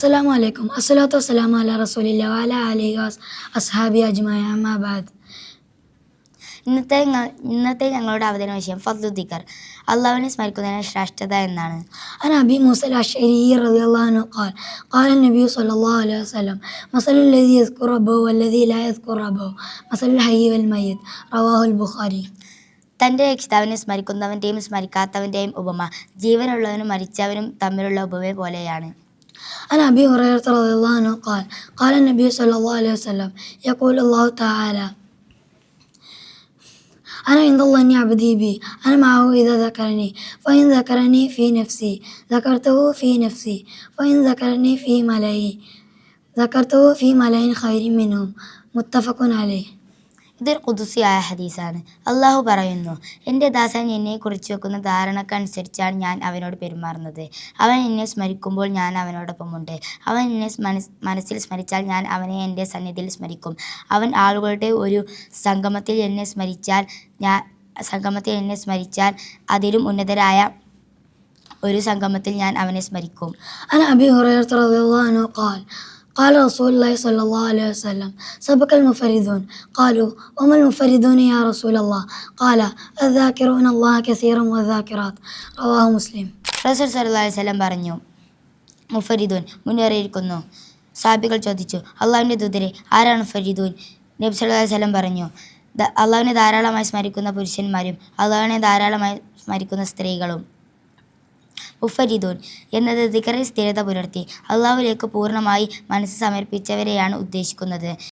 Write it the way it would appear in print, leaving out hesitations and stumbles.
അസ്സലാമു അലൈക്കും. അസ്സലാത്തു വസ്സലാമു അലാ റസൂലില്ലാ വഅലാ ആലിഹി അസ്ഹാബി അജ്മഈൻ അമ്മാ ബഅദ്. ഇന്നത്തെ ഞങ്ങളുടെ അവതരണ വിഷയം ഫദ്ലു ദിക്കർ, അള്ളാഹുവിനെ സ്മരിക്കുന്നതിന് ശ്രേഷ്ഠത എന്നാണ്. അൻ അബീ മൂസൽ അശ്അരി റളിയല്ലാഹു അൻഹു ഖാല ഖാല നബിയ്യു സ്വല്ലല്ലാഹു അലൈഹി വസല്ലം മസലുൽ ലദീ യസ്കുറു റബ്ബഹു വല്ലദീ ലാ യസ്കുറു റബ്ബഹു മസലുൽ ഹയ്യി വൽ മയ്യിത്ത് റവാഹുൽ ബുഖാരി. തൻ്റെ രക്ഷിതാവിനെ സ്മരിക്കുന്നവൻ്റെയും സ്മരിക്കാത്തവൻ്റെയും ഉപമ ജീവനുള്ളവനും മരിച്ചവനും തമ്മിലുള്ള ഉപമ പോലെയാണ്. عن أبي هريرة رضي الله عنه قال قال النبي صلى الله عليه وسلم يقول الله تعالى أنا عند الله عبدي بي أنا معه إذا ذكرني فإن ذكرني في نفسي ذكرته في نفسي فإن ذكرني في ملئ ذكرته في ملئ خير منهم متفق عليه. ഇതൊരു ഖുദ്സിയായ ഹദീസാണ്. അള്ളാഹു പറയുന്നു, എൻ്റെ ദാസൻ എന്നെ കുറിച്ച് വെക്കുന്ന ധാരണക്കനുസരിച്ചാണ് ഞാൻ അവനോട് പെരുമാറുന്നത്. അവൻ എന്നെ സ്മരിക്കുമ്പോൾ ഞാൻ അവനോടൊപ്പമുണ്ട്. അവൻ എന്നെ മനസ്സിൽ സ്മരിച്ചാൽ ഞാൻ അവനെ എൻ്റെ സന്നിധിയിൽ സ്മരിക്കും. അവൻ ആളുകളുടെ ഒരു സംഗമത്തിൽ എന്നെ സ്മരിച്ചാൽ അതിലും ഉന്നതരായ ഒരു സംഗമത്തിൽ ഞാൻ അവനെ സ്മരിക്കും. عن أبي هريرة رضي الله عنه قال قال رسول الله صلى الله عليه وسلم سبق المفردون قالوا وما المفردون يا رسول الله قال الذاكرون الله كثيرا والذاكرات رواه مسلم. റസൂൽ സല്ലല്ലാഹു അലൈഹി വസല്ലം പറഞ്ഞു, മുഫരിദൂൻ മുന്നേറിയിരിക്കുന്നു. സഹാബികൾ ചോദിച്ചു, അള്ളാഹുവിൻ്റെ ദൂതരെ, ആരാണ് മുഫരിദൂൻ? നബി സല്ലല്ലാഹു അലൈഹി വസല്ലം പറഞ്ഞു, അള്ളാഹുവിനെ ധാരാളമായി സ്മരിക്കുന്ന പുരുഷന്മാരും അള്ളാഹുവിനെ ധാരാളമായി സ്മരിക്കുന്ന സ്ത്രീകളും. മുഫരിദൂൻ എന്നത് ദിക്റിൽ സ്ഥിരത പുലർത്തി അള്ളാഹുവിലേക്ക് പൂർണ്ണമായി മനസ്സ് സമർപ്പിച്ചവരെയാണ് ഉദ്ദേശിക്കുന്നത്.